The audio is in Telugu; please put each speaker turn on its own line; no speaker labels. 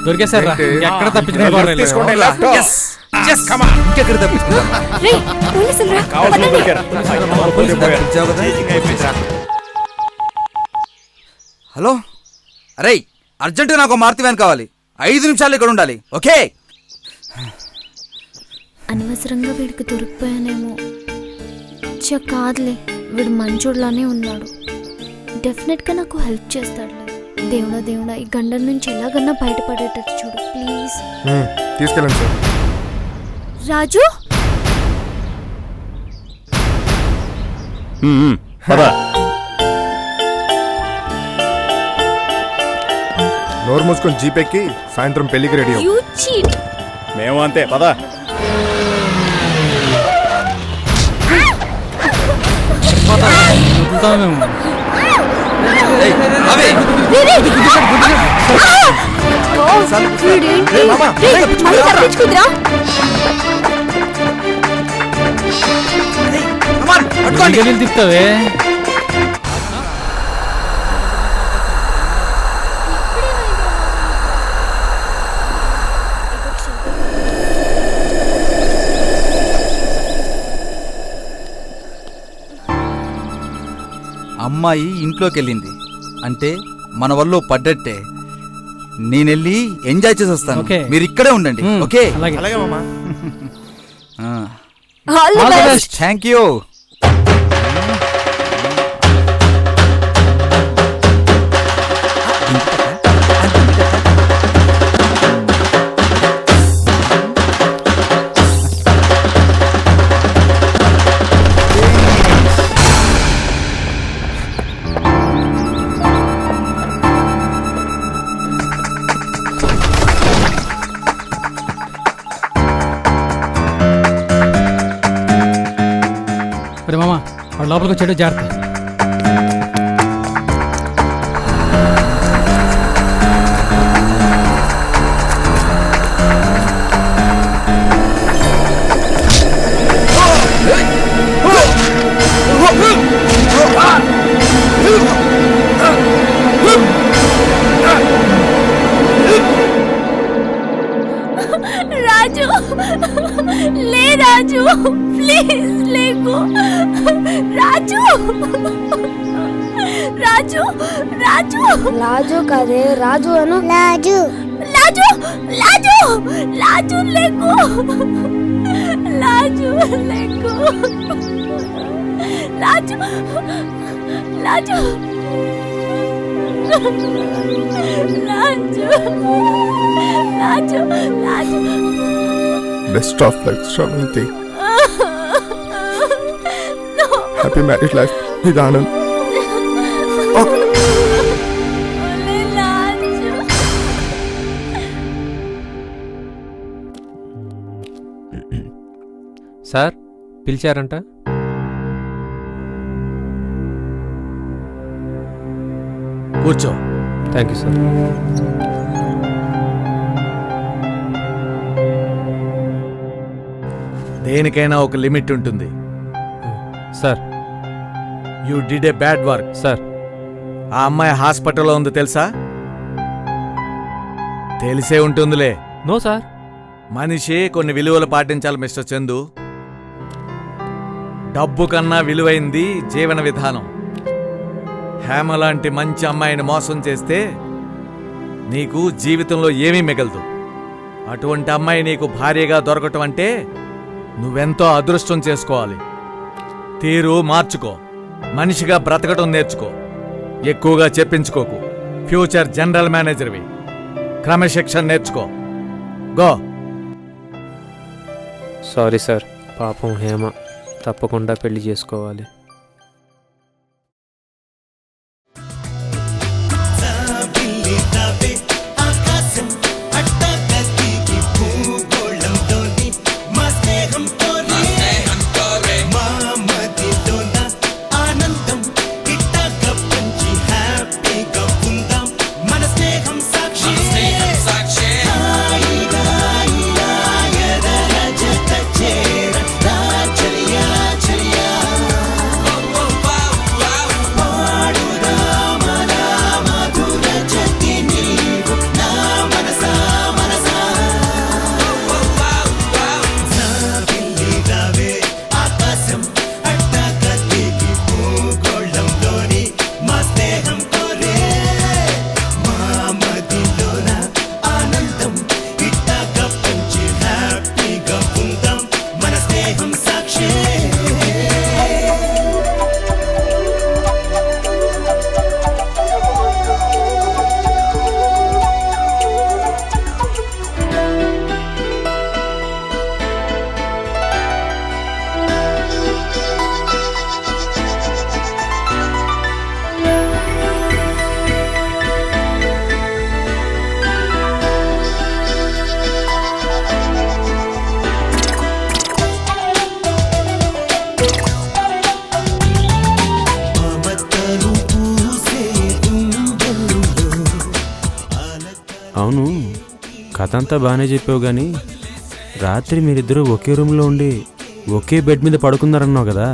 దొరికేశారా? ఎక్కడ తప్పించుకోవాలి?
హలో, అరే అర్జెంటుగా నాకు మారుతి వ్యాన్ కావాలి. 5 నిమిషాలు ఇక్కడ ఉండాలి. ఓకే?
అనవసరంగా వీడికి దొరికిపోయానేమో. కాదులే, వీడు మంచోడ్లానే ఉన్నాడు. డెఫినెట్గా నాకు హెల్ప్ చేస్తాడులే. దేవుడా దేవుడా, ఈ గండం నుంచి ఎలాగన్నా బయటపడేటట్టు చూడు ప్లీజ్.
తీసుకెళ్ళండి సార్.
రాజు,
నోరు మూసుకొని జీపెక్కి సాయంత్రం పెళ్లికి రెడీ
యు చీట్.
మేము అంతే, పదా.
తిప్పుతావే.
అమ్మాయి ఇంట్లోకి వెళ్ళింది అంటే మన వల్ల పడ్డట్టే. నేనెళ్ళి ఎంజాయ్ చేసి వస్తాను. మీరు ఇక్కడే ఉండండి. ఓకే? Thank you.
మామ వాడు లోపలికి వచ్చాడు, జాగ్రత్త.
రాజు లే, రాజు ప్లీజ్ లేకు. రాజు రాజు రాజు
రాజు కదే, రాజు అను.
రాజు రాజు రాజు రాజు లేకు. రాజు లేకు. Raju Raju Raju Raju Raju.
Best of luck Sravanthi. Happy marriage life with Anand.
Sir పిలిచారంట.
కూర్చో.
Thank you sir.
దేనికైనా ఒక లిమిట్ ఉంటుంది
sir.
You did a bad work
sir.
ఆ అమ్మాయి హాస్పిటల్లో ఉంది తెలుసా? తెలిసే ఉంటుందిలే.
No sir.
మనిషి కొన్ని విలువలు పాటించాలి మిస్టర్ చందు. డబ్బు కన్నా విలువైంది జీవన విధానం. హేమ లాంటి మంచి అమ్మాయిని మోసం చేస్తే నీకు జీవితంలో ఏమీ మిగలదు. అటువంటి అమ్మాయి నీకు భార్యగా దొరకటం అంటే నువ్వెంతో అదృష్టం చేసుకోవాలి. తీరు మార్చుకో, మనిషిగా బ్రతకటం నేర్చుకో, ఎక్కువగా చెప్పించుకోకు. ఫ్యూచర్ జనరల్ మేనేజర్వి, క్రమశిక్షణ నేర్చుకో. గో.
సారీ సార్, పాపం హేమ తప్పకుండా పెళ్లి చేసుకోవాలి. అవును, కథ అంతా బాగానే చెప్పావు కానీ రాత్రి మీరిద్దరూ ఒకే రూమ్లో ఉండి ఒకే బెడ్ మీద పడుకున్నారన్నావు కదా,